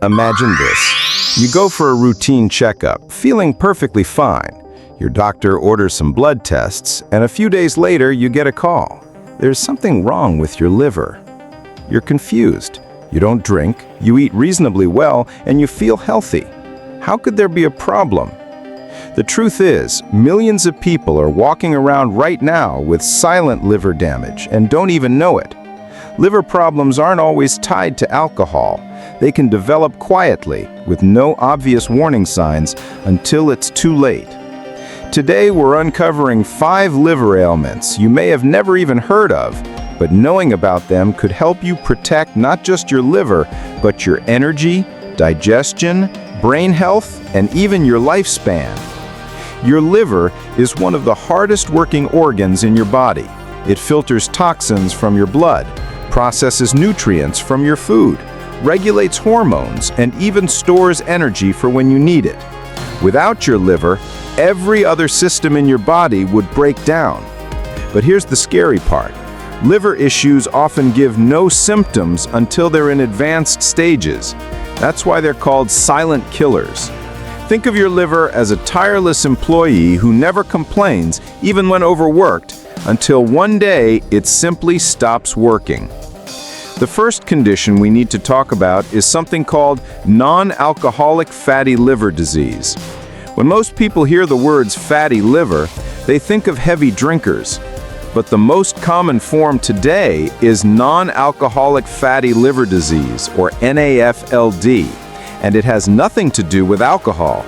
Imagine this. You go for a routine checkup, feeling perfectly fine. Your doctor orders some blood tests, and a few days later you get a call. There's something wrong with your liver. You're confused. You don't drink, you eat reasonably well, and you feel healthy. How could there be a problem? The truth is, millions of people are walking around right now with silent liver damage and don't even know it. Liver problems aren't always tied to alcohol. They can develop quietly, with no obvious warning signs, until it's too late. Today, we're uncovering 5 liver ailments you may have never even heard of, but knowing about them could help you protect not just your liver, but your energy, digestion, brain health, and even your lifespan. Your liver is one of the hardest working organs in your body. It filters toxins from your blood, processes nutrients from your food, regulates hormones, and even stores energy for when you need it. Without your liver, every other system in your body would break down. But here's the scary part. Liver issues often give no symptoms until they're in advanced stages. That's why they're called silent killers. Think of your liver as a tireless employee who never complains, even when overworked, until one day it simply stops working. The first condition we need to talk about is something called non-alcoholic fatty liver disease. When most people hear the words fatty liver, they think of heavy drinkers. But the most common form today is non-alcoholic fatty liver disease, or NAFLD, and it has nothing to do with alcohol.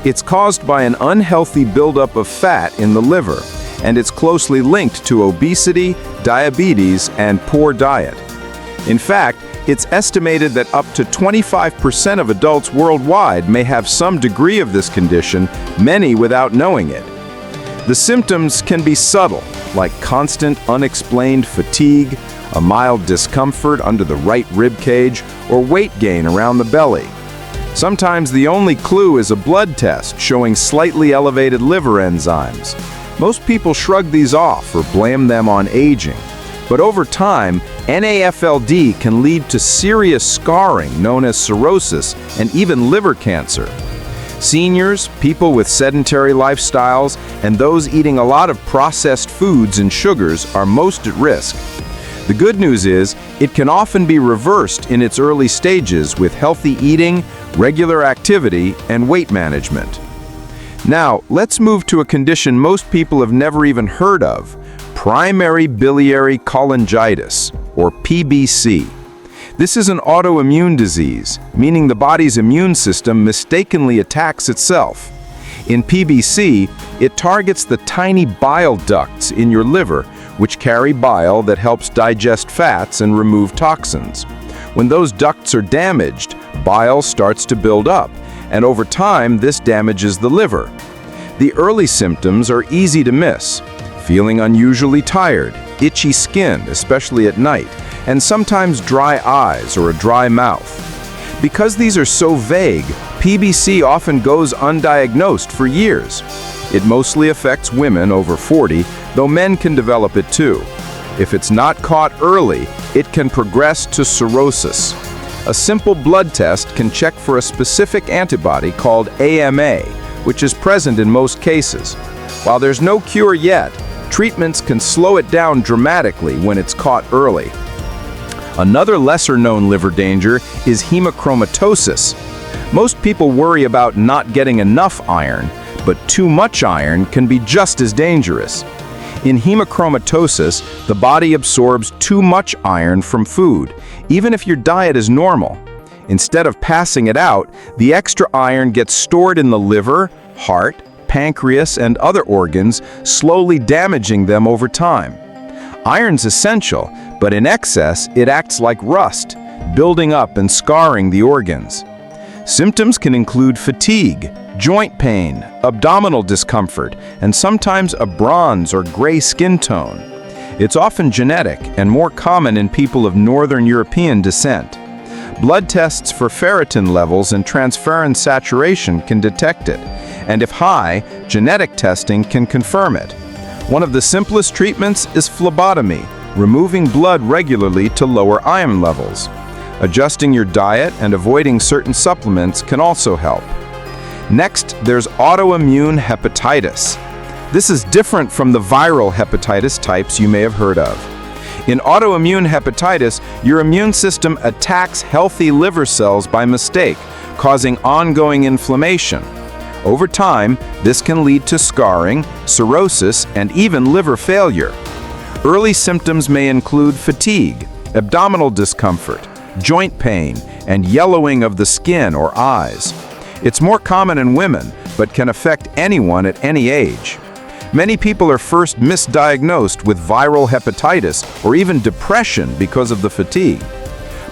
It's caused by an unhealthy buildup of fat in the liver, and it's closely linked to obesity, diabetes, and poor diet. In fact, it's estimated that up to 25% of adults worldwide may have some degree of this condition, many without knowing it. The symptoms can be subtle, like constant unexplained fatigue, a mild discomfort under the right rib cage, or weight gain around the belly. Sometimes the only clue is a blood test showing slightly elevated liver enzymes. Most people shrug these off or blame them on aging. But over time, NAFLD can lead to serious scarring known as cirrhosis and even liver cancer. Seniors, people with sedentary lifestyles, and those eating a lot of processed foods and sugars are most at risk. The good news is, it can often be reversed in its early stages with healthy eating, regular activity, and weight management. Now, let's move to a condition most people have never even heard of: primary biliary cholangitis, or PBC. This is an autoimmune disease, meaning the body's immune system mistakenly attacks itself. In PBC, it targets the tiny bile ducts in your liver, which carry bile that helps digest fats and remove toxins. When those ducts are damaged, bile starts to build up, and over time, this damages the liver. The early symptoms are easy to miss: feeling unusually tired, itchy skin, especially at night, and sometimes dry eyes or a dry mouth. Because these are so vague, PBC often goes undiagnosed for years. It mostly affects women over 40, though men can develop it too. If it's not caught early, it can progress to cirrhosis. A simple blood test can check for a specific antibody called AMA, which is present in most cases. While there's no cure yet, treatments can slow it down dramatically when it's caught early. Another lesser-known liver danger is hemochromatosis. Most people worry about not getting enough iron, but too much iron can be just as dangerous. In hemochromatosis, the body absorbs too much iron from food, even if your diet is normal. Instead of passing it out, the extra iron gets stored in the liver, heart, pancreas, and other organs, slowly damaging them over time. Iron's essential, but in excess, it acts like rust, building up and scarring the organs. Symptoms can include fatigue, joint pain, abdominal discomfort, and sometimes a bronze or gray skin tone. It's often genetic and more common in people of Northern European descent. Blood tests for ferritin levels and transferrin saturation can detect it, and if high, genetic testing can confirm it. One of the simplest treatments is phlebotomy, removing blood regularly to lower iron levels. Adjusting your diet and avoiding certain supplements can also help. Next, there's autoimmune hepatitis. This is different from the viral hepatitis types you may have heard of. In autoimmune hepatitis, your immune system attacks healthy liver cells by mistake, causing ongoing inflammation. Over time, this can lead to scarring, cirrhosis, and even liver failure. Early symptoms may include fatigue, abdominal discomfort, joint pain, and yellowing of the skin or eyes. It's more common in women, but can affect anyone at any age. Many people are first misdiagnosed with viral hepatitis or even depression because of the fatigue.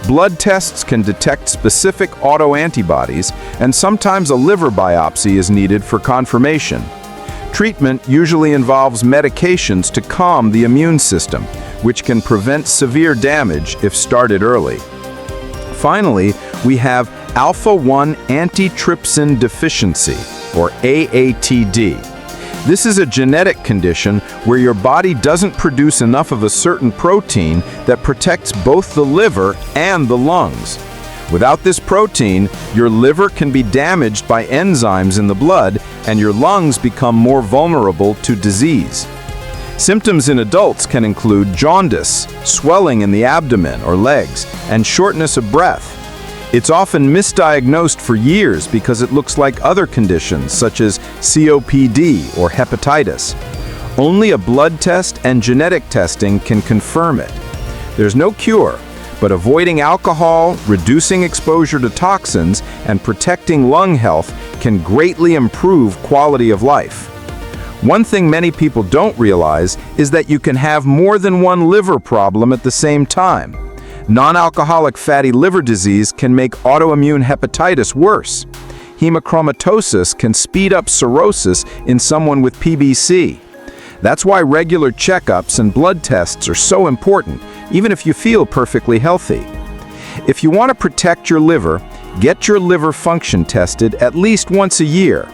Blood tests can detect specific autoantibodies, and sometimes a liver biopsy is needed for confirmation. Treatment usually involves medications to calm the immune system, which can prevent severe damage if started early. Finally, we have alpha-1 antitrypsin deficiency, or AATD. This is a genetic condition where your body doesn't produce enough of a certain protein that protects both the liver and the lungs. Without this protein, your liver can be damaged by enzymes in the blood, and your lungs become more vulnerable to disease. Symptoms in adults can include jaundice, swelling in the abdomen or legs, and shortness of breath. It's often misdiagnosed for years because it looks like other conditions such as COPD or hepatitis. Only a blood test and genetic testing can confirm it. There's no cure, but avoiding alcohol, reducing exposure to toxins, and protecting lung health can greatly improve quality of life. One thing many people don't realize is that you can have more than one liver problem at the same time. Non-alcoholic fatty liver disease can make autoimmune hepatitis worse. Hemochromatosis can speed up cirrhosis in someone with PBC. That's why regular checkups and blood tests are so important, even if you feel perfectly healthy. If you want to protect your liver, get your liver function tested at least once a year.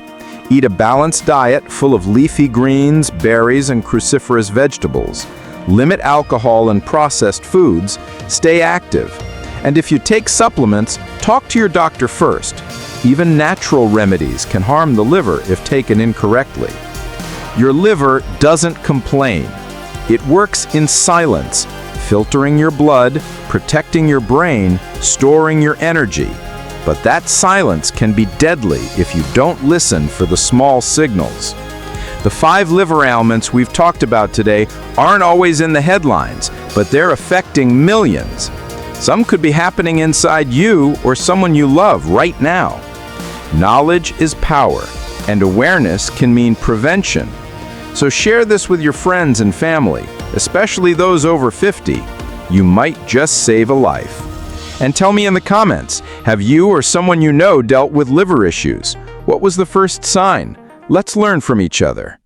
Eat a balanced diet full of leafy greens, berries, and cruciferous vegetables. Limit alcohol and processed foods. Stay active. And if you take supplements, talk to your doctor first. Even natural remedies can harm the liver if taken incorrectly. Your liver doesn't complain. It works in silence, filtering your blood, protecting your brain, storing your energy. But that silence can be deadly if you don't listen for the small signals. The 5 liver ailments we've talked about today aren't always in the headlines, but they're affecting millions. Some could be happening inside you or someone you love right now. Knowledge is power, and awareness can mean prevention. So share this with your friends and family, especially those over 50. You might just save a life. And tell me in the comments, have you or someone you know dealt with liver issues? What was the first sign? Let's learn from each other.